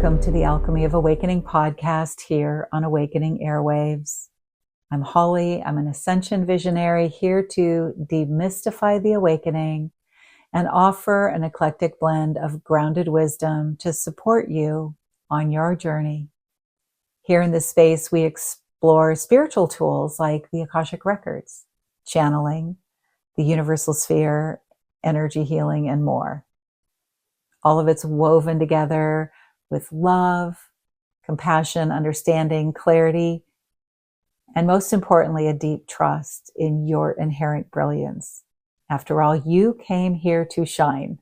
Welcome to the Alchemy of Awakening podcast here on Awakening Airwaves. I'm Holly. I'm an ascension visionary here to demystify the awakening and offer an eclectic blend of grounded wisdom to support you on your journey. Here in this space, we explore spiritual tools like the Akashic Records, channeling, the universal sphere, energy healing, and more. All of it's woven together with love, compassion, understanding, clarity, and most importantly, a deep trust in your inherent brilliance. After all, you came here to shine,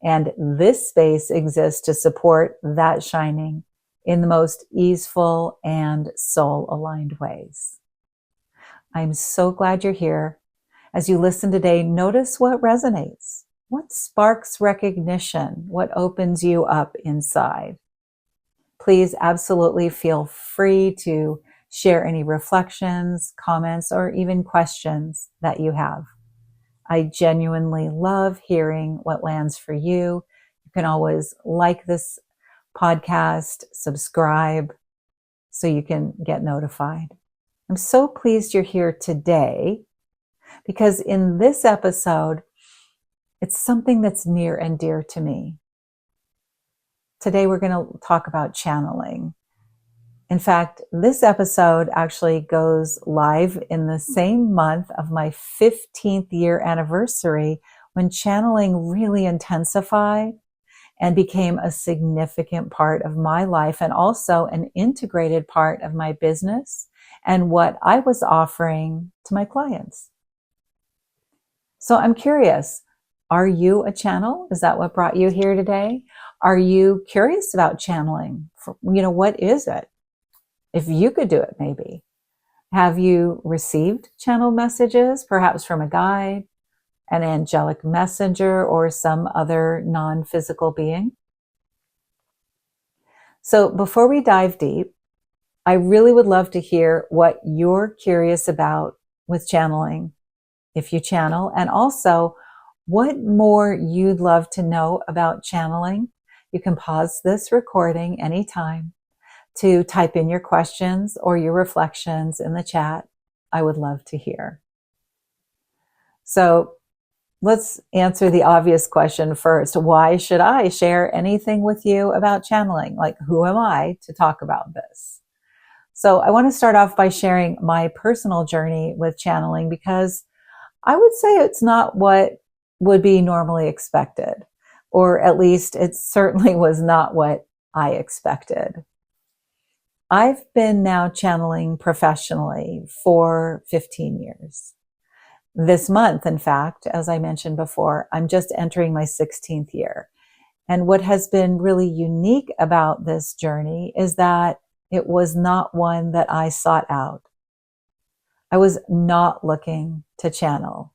and this space exists to support that shining in the most easeful and soul-aligned ways. I'm so glad you're here. As you listen today, notice what resonates, what sparks recognition, what opens you up inside. Please absolutely feel free to share any reflections, comments, or even questions that you have. I genuinely love hearing what lands for you. You can always like this podcast, subscribe so you can get notified. I'm so pleased you're here today because in this episode, it's something that's near and dear to me. Today, we're going to talk about channeling. In fact, this episode actually goes live in the same month of my 15th year anniversary when channeling really intensified and became a significant part of my life and also an integrated part of my business and what I was offering to my clients. So I'm curious, are you a channel? Is that what brought you here today? Are you curious about channeling? What is it? If you could do it, maybe. Have you received channeled messages, perhaps from a guide, an angelic messenger, or some other non-physical being? So before we dive deep, I really would love to hear what you're curious about with channeling, if you channel, and also what more you'd love to know about channeling. You can pause this recording anytime to type in your questions or your reflections in the chat. I would love to hear. So let's answer the obvious question first. Why should I share anything with you about channeling? Like, who am I to talk about this? So I want to start off by sharing my personal journey with channeling because I would say it's not what would be normally expected. Or at least it certainly was not what I expected. I've been now channeling professionally for 15 years. This month, in fact, as I mentioned before, I'm just entering my 16th year. And what has been really unique about this journey is that it was not one that I sought out. I was not looking to channel.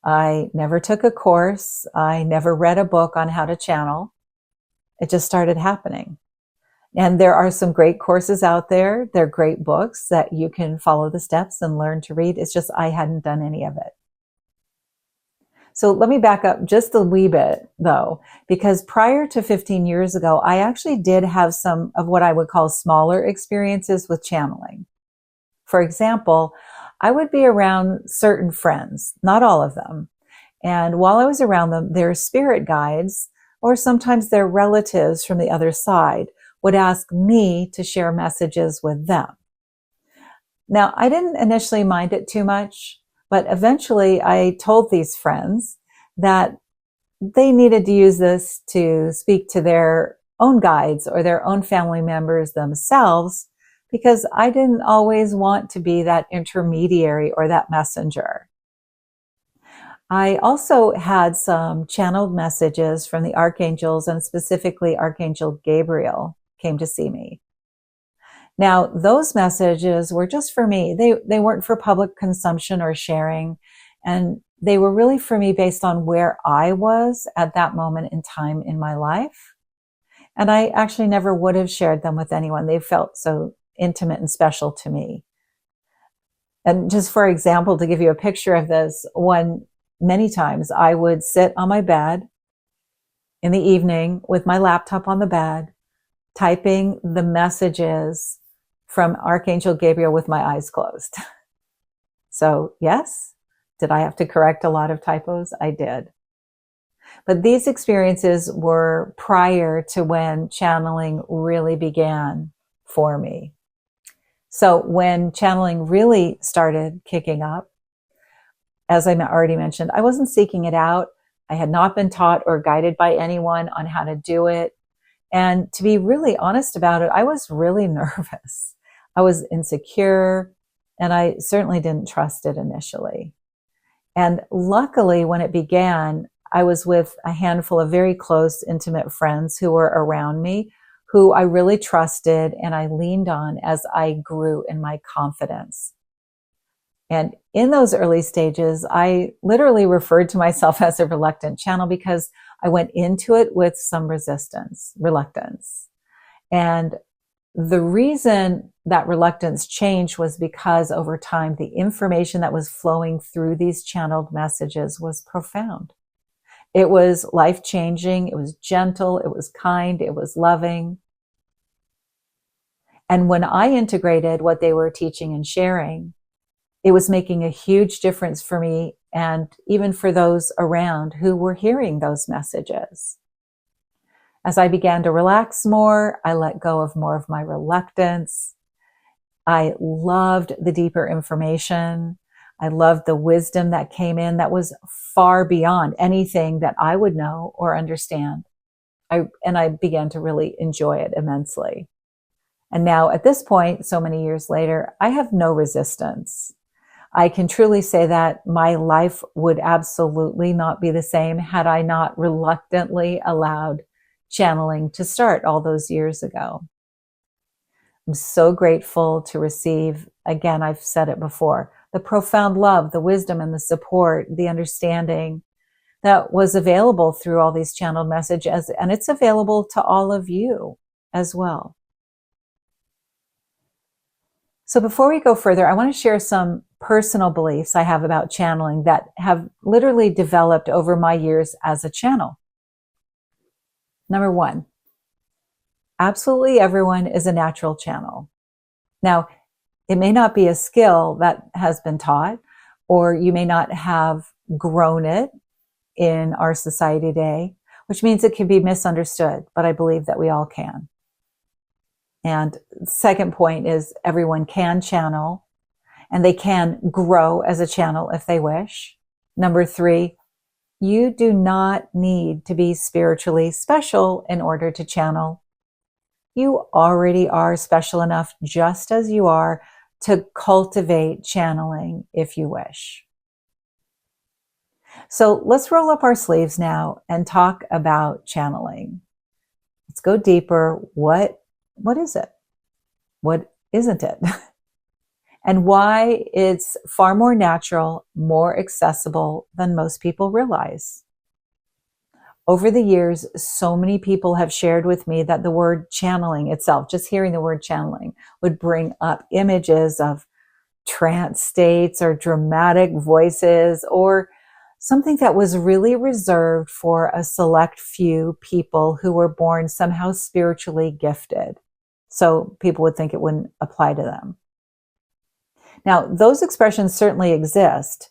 I never took a course. I never read a book on how to channel. It just started happening. And there are some great courses out there. They're great books that you can follow the steps and learn to read. It's just I hadn't done any of it. So let me back up just a wee bit though, because prior to 15 years ago, I actually did have some of what I would call smaller experiences with channeling. For example, I would be around certain friends, not all of them. And while I was around them, their spirit guides, or sometimes their relatives from the other side, would ask me to share messages with them. Now, I didn't initially mind it too much, but eventually I told these friends that they needed to use this to speak to their own guides or their own family members themselves, because I didn't always want to be that intermediary or that messenger. I also had some channeled messages from the archangels, and specifically Archangel Gabriel came to see me. Now, those messages were just for me. They weren't for public consumption or sharing, and they were really for me based on where I was at that moment in time in my life. And I actually never would have shared them with anyone. They felt so intimate and special to me. And just for example, to give you a picture of this, many times I would sit on my bed in the evening with my laptop on the bed, typing the messages from Archangel Gabriel with my eyes closed. So yes, did I have to correct a lot of typos? I did. But these experiences were prior to when channeling really began for me. So when channeling really started kicking up, as I already mentioned, I wasn't seeking it out. I had not been taught or guided by anyone on how to do it. And to be really honest about it, I was really nervous. I was insecure, and I certainly didn't trust it initially. And luckily, when it began, I was with a handful of very close, intimate friends who were around me, who I really trusted and I leaned on as I grew in my confidence. And in those early stages, I literally referred to myself as a reluctant channel because I went into it with some reluctance. And the reason that reluctance changed was because over time, the information that was flowing through these channeled messages was profound. It was life-changing. It was gentle. It was kind. It was loving. And when I integrated what they were teaching and sharing, it was making a huge difference for me and even for those around who were hearing those messages. As I began to relax more, I let go of more of my reluctance. I loved the deeper information. I loved the wisdom that came in that was far beyond anything that I would know or understand. And I began to really enjoy it immensely. And now at this point, so many years later, I have no resistance. I can truly say that my life would absolutely not be the same had I not reluctantly allowed channeling to start all those years ago. I'm so grateful to receive, again, I've said it before, the profound love, the wisdom and the support, the understanding that was available through all these channeled messages, and it's available to all of you as well. So before we go further, I want to share some personal beliefs I have about channeling that have literally developed over my years as a channel. Number one, absolutely everyone is a natural channel. Now, it may not be a skill that has been taught, or you may not have grown it in our society today, which means it can be misunderstood, but I believe that we all can. And second point is everyone can channel, and they can grow as a channel if they wish. Number three, you do not need to be spiritually special in order to channel. You already are special enough just as you are to cultivate channeling if you wish. So let's roll up our sleeves now and talk about channeling. Let's go deeper. What is it? What isn't it? And why it's far more natural, more accessible than most people realize. Over the years, so many people have shared with me that the word channeling itself, just hearing the word channeling, would bring up images of trance states or dramatic voices or something that was really reserved for a select few people who were born somehow spiritually gifted. So people would think it wouldn't apply to them. Now, those expressions certainly exist,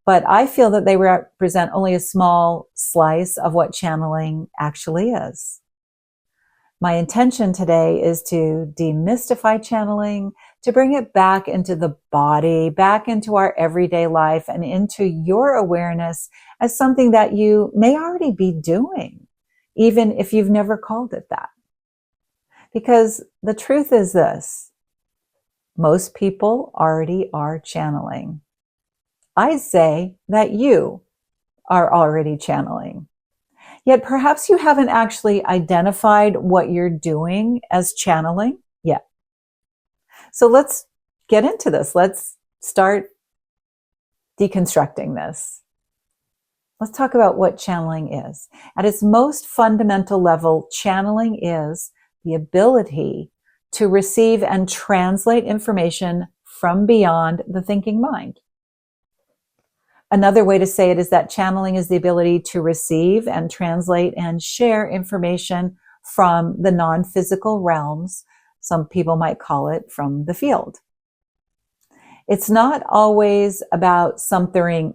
but I feel that they represent only a small slice of what channeling actually is. My intention today is to demystify channeling, to bring it back into the body, back into our everyday life, and into your awareness as something that you may already be doing, even if you've never called it that. Because the truth is this. Most people already are channeling. I say that you are already channeling. Yet perhaps you haven't actually identified what you're doing as channeling yet. So let's get into this. Let's start deconstructing this. Let's talk about what channeling is. At its most fundamental level, channeling is the ability to receive and translate information from beyond the thinking mind. Another way to say it is that channeling is the ability to receive and translate and share information from the non-physical realms. Some people might call it from the field. It's not always about something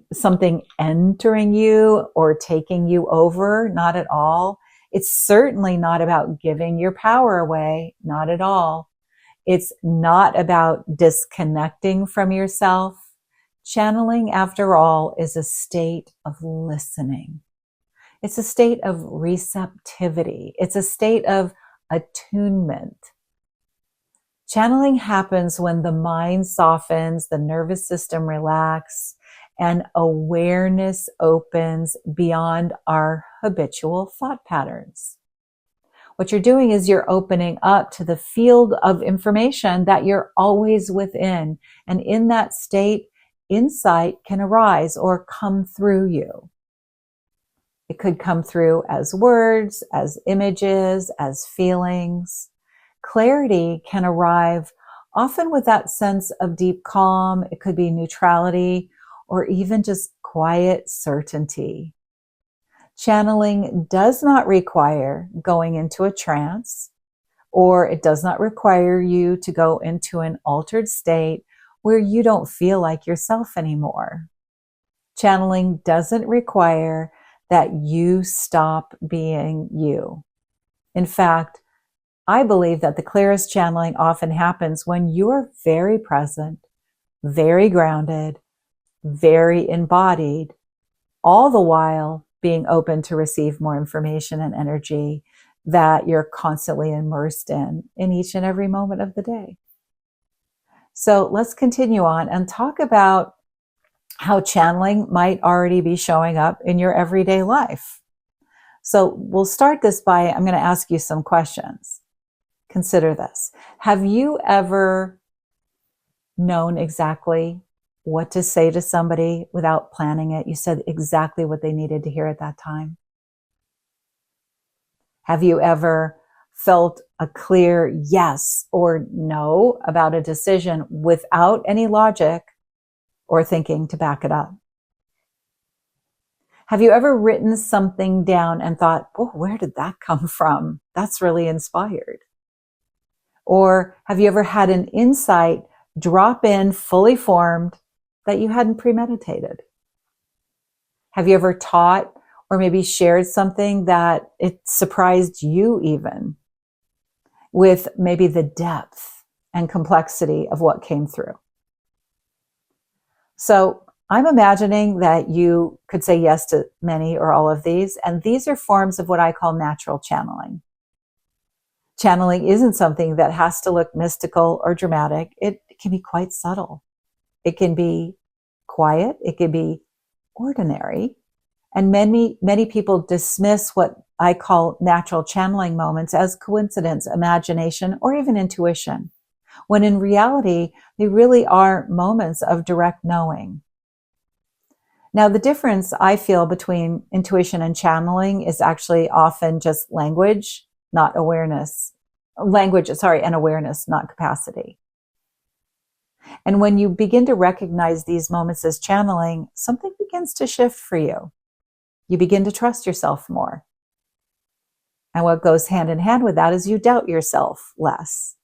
entering you or taking you over, not at all. It's certainly not about giving your power away, not at all. It's not about disconnecting from yourself. Channeling, after all, is a state of listening. It's a state of receptivity. It's a state of attunement. Channeling happens when the mind softens, the nervous system relaxes, and awareness opens beyond our habitual thought patterns. What you're doing is you're opening up to the field of information that you're always within. And in that state, insight can arise or come through you. It could come through as words, as images, as feelings. Clarity can arrive often with that sense of deep calm. It could be neutrality or even just quiet certainty. Channeling does not require going into a trance, or it does not require you to go into an altered state where you don't feel like yourself anymore. Channeling doesn't require that you stop being you. In fact, I believe that the clearest channeling often happens when you're very present, very grounded, very embodied, all the while being open to receive more information and energy that you're constantly immersed in each and every moment of the day. So let's continue on and talk about how channeling might already be showing up in your everyday life. So we'll start this by, I'm going to ask you some questions. Consider this. Have you ever known exactly what to say to somebody without planning it? You said exactly what they needed to hear at that time. Have you ever felt a clear yes or no about a decision without any logic or thinking to back it up? Have you ever written something down and thought, oh, where did that come from? That's really inspired. Or have you ever had an insight drop in fully formed that you hadn't premeditated? Have you ever taught or maybe shared something that it surprised you even with maybe the depth and complexity of what came through? So I'm imagining that you could say yes to many or all of these, and these are forms of what I call natural channeling. Channeling isn't something that has to look mystical or dramatic. It can be quite subtle. It can be quiet. It can be ordinary. And many people dismiss what I call natural channeling moments as coincidence, imagination, or even intuition, when in reality, they really are moments of direct knowing. Now, the difference I feel between intuition and channeling is actually often just language, not awareness. And awareness, not capacity. And when you begin to recognize these moments as channeling, something begins to shift for you. You begin to trust yourself more. And what goes hand in hand with that is you doubt yourself less.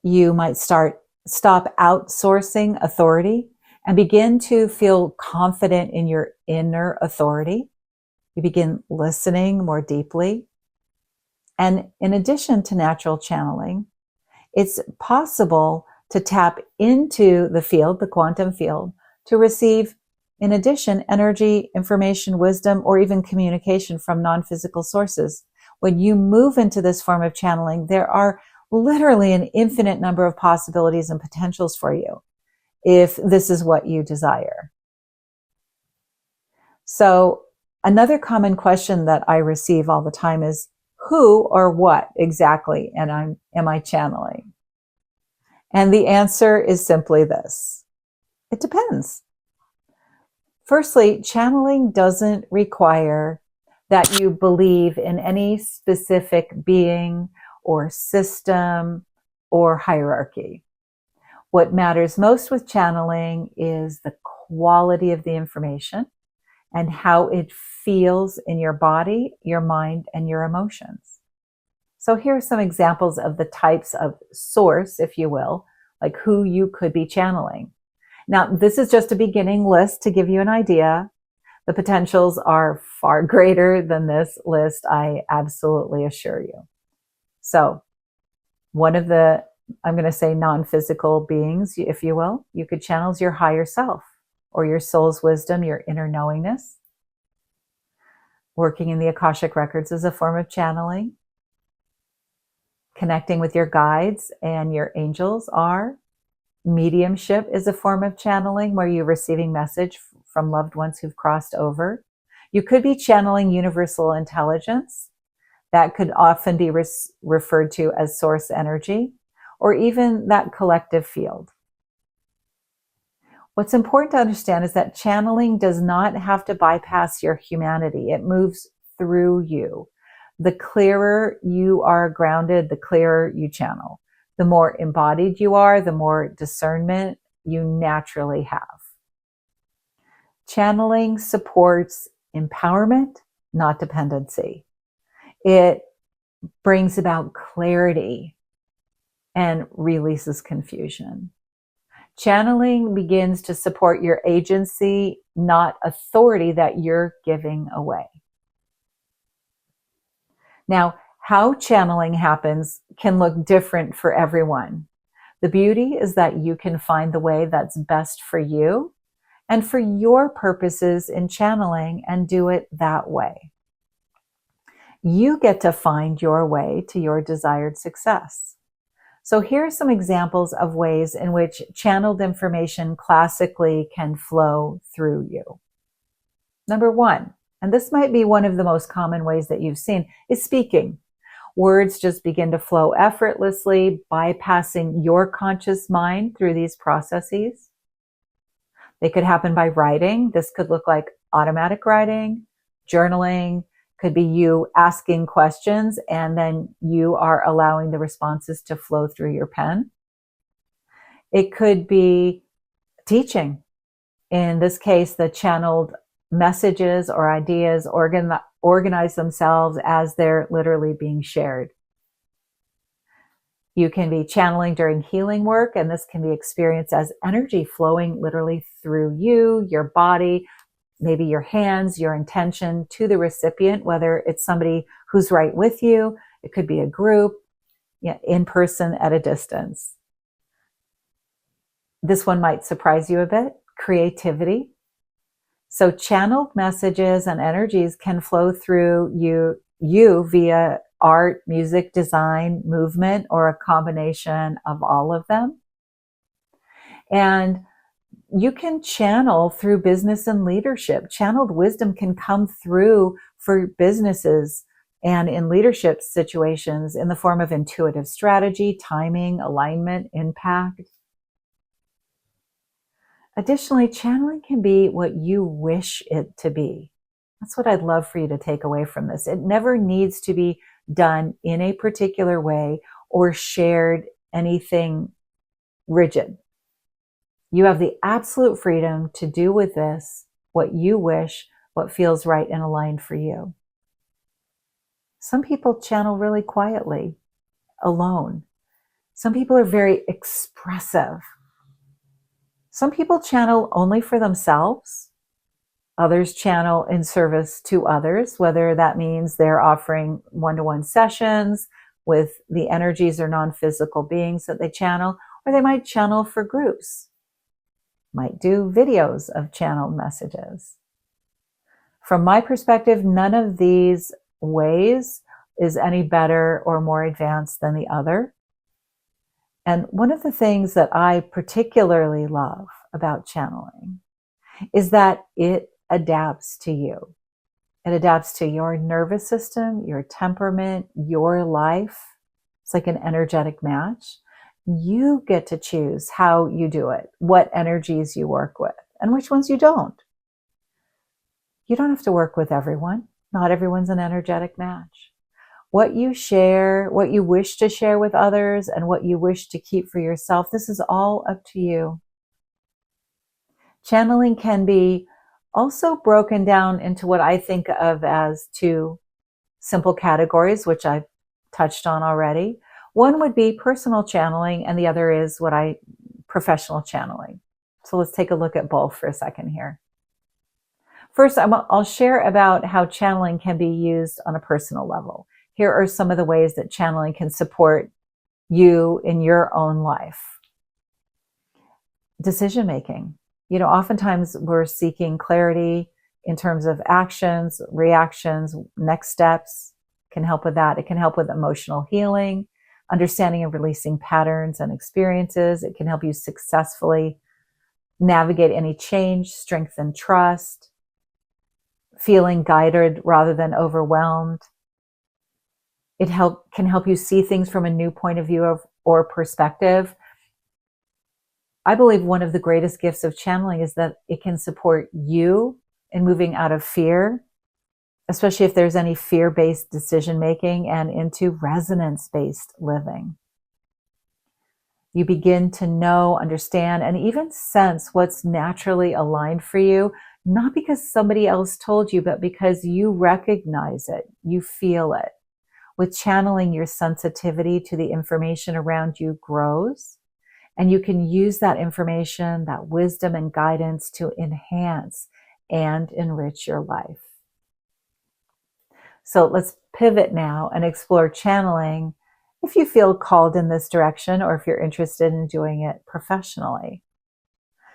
You might stop outsourcing authority and begin to feel confident in your inner authority. You begin listening more deeply. And in addition to natural channeling, it's possible to tap into the field, the quantum field, to receive, in addition, energy, information, wisdom, or even communication from non-physical sources. When you move into this form of channeling, there are literally an infinite number of possibilities and potentials for you, if this is what you desire. So another common question that I receive all the time is, who or what exactly am I channeling? And the answer is simply this. It depends. Firstly, channeling doesn't require that you believe in any specific being or system or hierarchy. What matters most with channeling is the quality of the information and how it feels in your body, your mind, and your emotions. So here are some examples of the types of source, if you will, like who you could be channeling. Now, this is just a beginning list to give you an idea. The potentials are far greater than this list, I absolutely assure you. So one of the, I'm going to say non-physical beings, if you will, you could channel your higher self or your soul's wisdom, your inner knowingness. Working in the Akashic records is a form of channeling. Connecting with your guides and your angels are. Mediumship is a form of channeling where you're receiving message from loved ones who've crossed over. You could be channeling universal intelligence. That could often be referred to as source energy, or even that collective field. What's important to understand is that channeling does not have to bypass your humanity. It moves through you. The clearer you are grounded, the clearer you channel. The more embodied you are, the more discernment you naturally have. Channeling supports empowerment, not dependency. It brings about clarity and releases confusion. Channeling begins to support your agency, not authority that you're giving away. Now, how channeling happens can look different for everyone. The beauty is that you can find the way that's best for you and for your purposes in channeling and do it that way. You get to find your way to your desired success. So here are some examples of ways in which channeled information classically can flow through you. Number one, and this might be one of the most common ways that you've seen, is speaking. Words just begin to flow effortlessly, bypassing your conscious mind through these processes. They could happen by writing. This could look like automatic writing, journaling, could be you asking questions and then you are allowing the responses to flow through your pen. It could be teaching. In this case, the channeled messages or ideas organize themselves as they're literally being shared. You can be channeling during healing work, and this can be experienced as energy flowing literally through you, your body, maybe your hands, your intention to the recipient, whether it's somebody who's right with you, it could be a group, in person at a distance. This one might surprise you a bit, creativity. So channeled messages and energies can flow through you via art, music, design, movement, or a combination of all of them. And you can channel through business and leadership. Channeled wisdom can come through for businesses and in leadership situations in the form of intuitive strategy, timing, alignment, impact. Additionally, channeling can be what you wish it to be. That's what I'd love for you to take away from this. It never needs to be done in a particular way or shared anything rigid. You have the absolute freedom to do with this what you wish, what feels right and aligned for you. Some people channel really quietly, alone. Some people are very expressive. Some people channel only for themselves. Others channel in service to others, whether that means they're offering one-to-one sessions with the energies or non-physical beings that they channel, or they might channel for groups, might do videos of channeled messages. From my perspective, none of these ways is any better or more advanced than the other. And one of the things that I particularly love about channeling is that it adapts to you. It adapts to your nervous system, your temperament, your life. It's like an energetic match. You get to choose how you do it, what energies you work with, and which ones you don't. You don't have to work with everyone. Not everyone's an energetic match. What you share, what you wish to share with others, and what you wish to keep for yourself, this is all up to you. Channeling can be also broken down into what I think of as two simple categories, which I've touched on already. One would be personal channeling, and the other is professional channeling. So let's take a look at both for a second here. First, I'll share about how channeling can be used on a personal level. Here are some of the ways that channeling can support you in your own life. Decision making. Oftentimes we're seeking clarity in terms of actions, reactions, next steps. Can help with that. It can help with emotional healing, understanding and releasing patterns and experiences. It can help you successfully navigate any change, strengthen trust, feeling guided rather than overwhelmed. It can help you see things from a new point of view or perspective. I believe one of the greatest gifts of channeling is that it can support you in moving out of fear, especially if there's any fear-based decision making, and into resonance-based living. You begin to know, understand, and even sense what's naturally aligned for you, not because somebody else told you, but because you recognize it, you feel it. With channeling, your sensitivity to the information around you grows, and you can use that information, that wisdom and guidance to enhance and enrich your life. So let's pivot now and explore channeling if you feel called in this direction, or if you're interested in doing it professionally.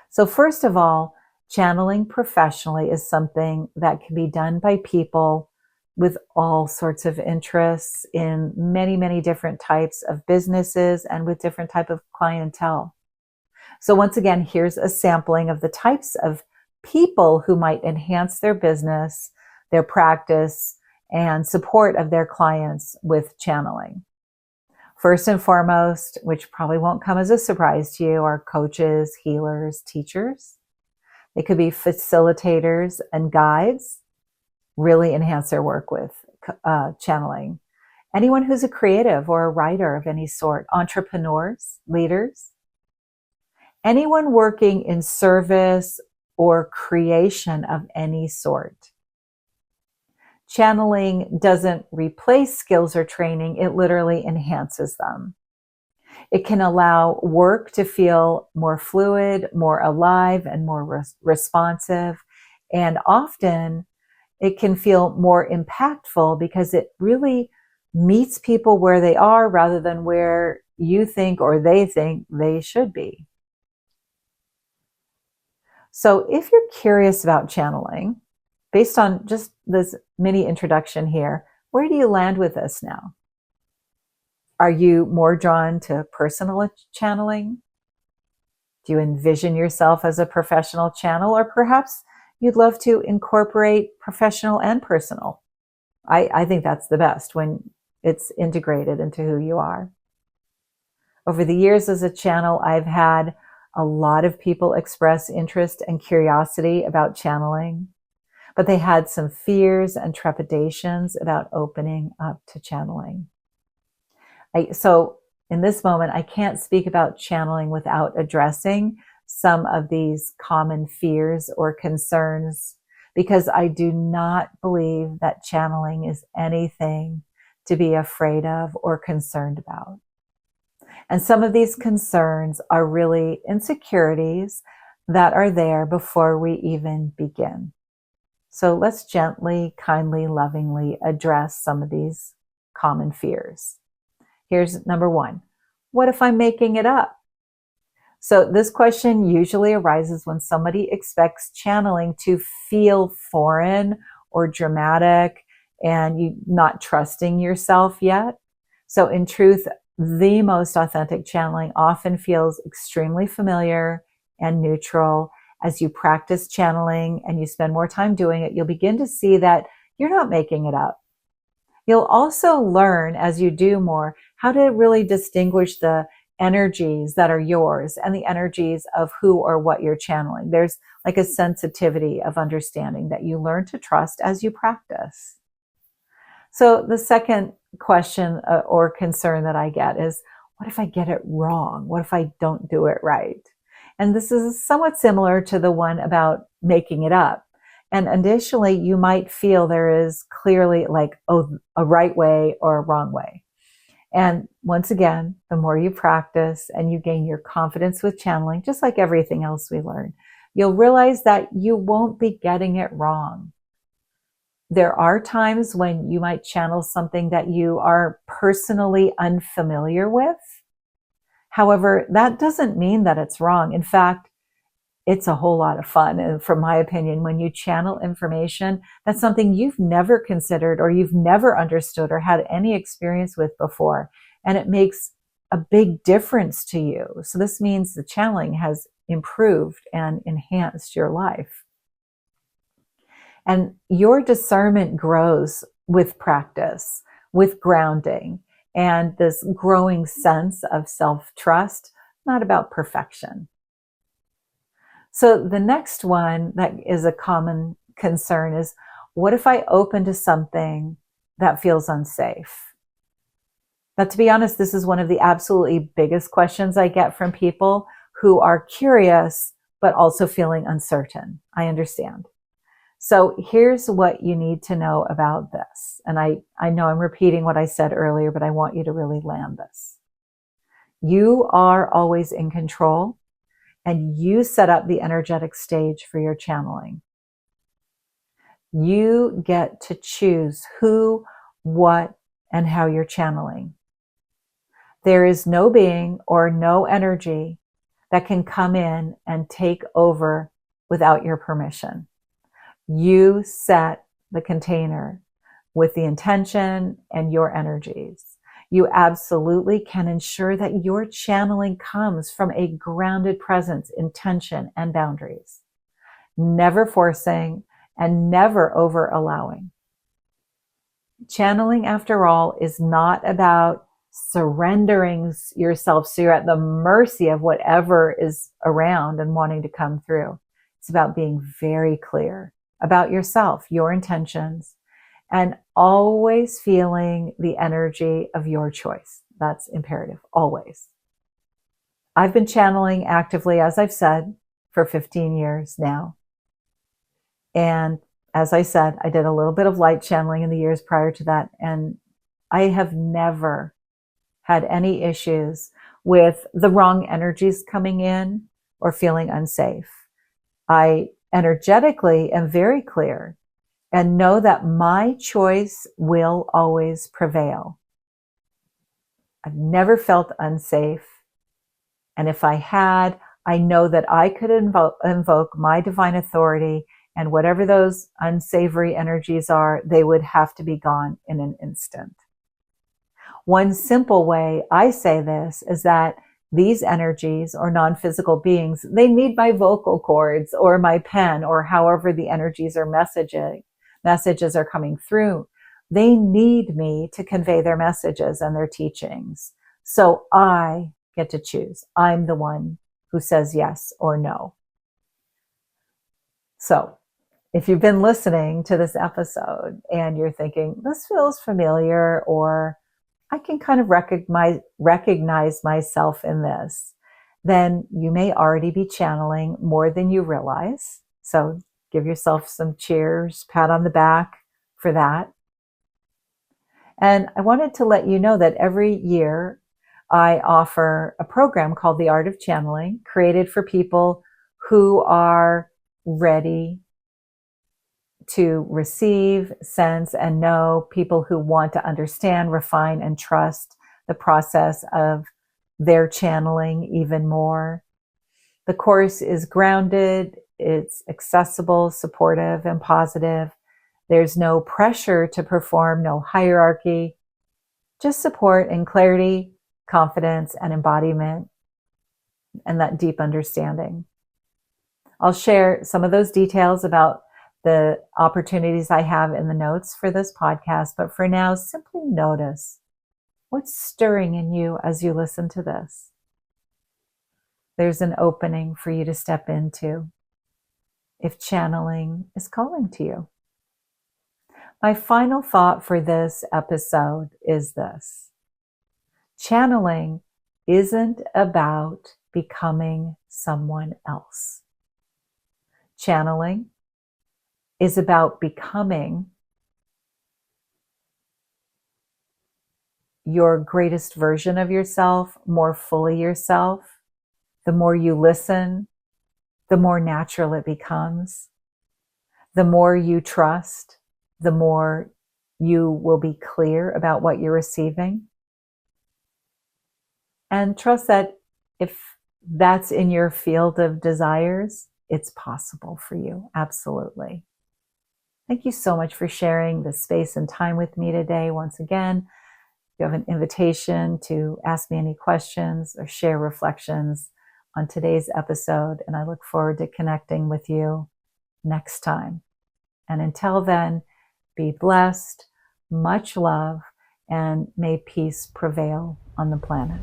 So first of all, channeling professionally is something that can be done by people with all sorts of interests in many, many different types of businesses and with different type of clientele. So once again, here's a sampling of the types of people who might enhance their business, their practice, and support of their clients with channeling. First and foremost, which probably won't come as a surprise to you, are coaches, healers, teachers. They could be facilitators and guides. Really enhance their work with channeling. Anyone who's a creative or a writer of any sort, entrepreneurs, leaders. Anyone working in service or creation of any sort. Channeling doesn't replace skills or training, it literally enhances them. It can allow work to feel more fluid, more alive, and more responsive. And often it can feel more impactful because it really meets people where they are rather than where you think or they think they should be. So if you're curious about channeling, based on just this mini introduction here, where do you land with this now? Are you more drawn to personal channeling? Do you envision yourself as a professional channel, or perhaps you'd love to incorporate professional and personal? I think that's the best when it's integrated into who you are. Over the years as a channel, I've had a lot of people express interest and curiosity about channeling, but they had some fears and trepidations about opening up to channeling. So in this moment, I can't speak about channeling without addressing some of these common fears or concerns, because I do not believe that channeling is anything to be afraid of or concerned about. And some of these concerns are really insecurities that are there before we even begin. So let's gently, kindly, lovingly address some of these common fears. Here's number one. What if I'm making it up? So this question usually arises when somebody expects channeling to feel foreign or dramatic and you not trusting yourself yet. So in truth, the most authentic channeling often feels extremely familiar and neutral. As you practice channeling and you spend more time doing it, you'll begin to see that you're not making it up. You'll also learn as you do more how to really distinguish the energies that are yours and the energies of who or what you're channeling. There's like a sensitivity of understanding that you learn to trust as you practice. So the second question or concern that I get is, what if I get it wrong? What if I don't do it right? And this is somewhat similar to the one about making it up. And initially, you might feel there is clearly like, oh, a right way or a wrong way. And once again, the more you practice and you gain your confidence with channeling, just like everything else we learn, you'll realize that you won't be getting it wrong. There are times when you might channel something that you are personally unfamiliar with. However, that doesn't mean that it's wrong. In fact, it's a whole lot of fun. And from my opinion, when you channel information, that's something you've never considered or you've never understood or had any experience with before. And it makes a big difference to you. So this means the channeling has improved and enhanced your life. And your discernment grows with practice, with grounding, and this growing sense of self-trust, not about perfection. So the next one that is a common concern is, what if I open to something that feels unsafe? But to be honest, this is one of the absolutely biggest questions I get from people who are curious, but also feeling uncertain. I understand. So here's what you need to know about this. And I know I'm repeating what I said earlier, but I want you to really land this. You are always in control, and you set up the energetic stage for your channeling. You get to choose who, what, and how you're channeling. There is no being or no energy that can come in and take over without your permission. You set the container with the intention and your energies. You absolutely can ensure that your channeling comes from a grounded presence, intention, and boundaries. Never forcing and never over allowing. Channeling, after all, is not about surrendering yourself so you're at the mercy of whatever is around and wanting to come through. It's about being very clear about yourself, your intentions, and always feeling the energy of your choice. That's imperative, always. I've been channeling actively, as I've said, for 15 years now. And as I said, I did a little bit of light channeling in the years prior to that. And I have never had any issues with the wrong energies coming in or feeling unsafe. I energetically am very clear and know that my choice will always prevail. I've never felt unsafe. And if I had, I know that I could invoke my divine authority, and whatever those unsavory energies are, they would have to be gone in an instant. One simple way I say this is that these energies or non-physical beings, they need my vocal cords or my pen or however the energies or messages are coming through. They need me to convey their messages and their teachings. So I get to choose. I'm the one who says yes or no. So if you've been listening to this episode and you're thinking, this feels familiar, or I can kind of recognize myself in this, then you may already be channeling more than you realize. So give yourself some cheers, pat on the back for that. And I wanted to let you know that every year I offer a program called The Art of Channeling, created for people who are ready to receive, sense, and know, people who want to understand, refine, and trust the process of their channeling even more. The course is grounded, it's accessible, supportive, and positive. There's no pressure to perform, no hierarchy, just support and clarity, confidence, and embodiment, and that deep understanding. I'll share some of those details about the opportunities I have in the notes for this podcast, but for now, simply notice what's stirring in you as you listen to this. There's an opening for you to step into if channeling is calling to you. My final thought for this episode is this: channeling isn't about becoming someone else. Channeling is about becoming your greatest version of yourself, more fully yourself. The more you listen, the more natural it becomes. The more you trust, the more you will be clear about what you're receiving. And trust that if that's in your field of desires, it's possible for you. Absolutely. Thank you so much for sharing this space and time with me today. Once again, you have an invitation to ask me any questions or share reflections on today's episode. And I look forward to connecting with you next time. And until then, be blessed, much love, and may peace prevail on the planet.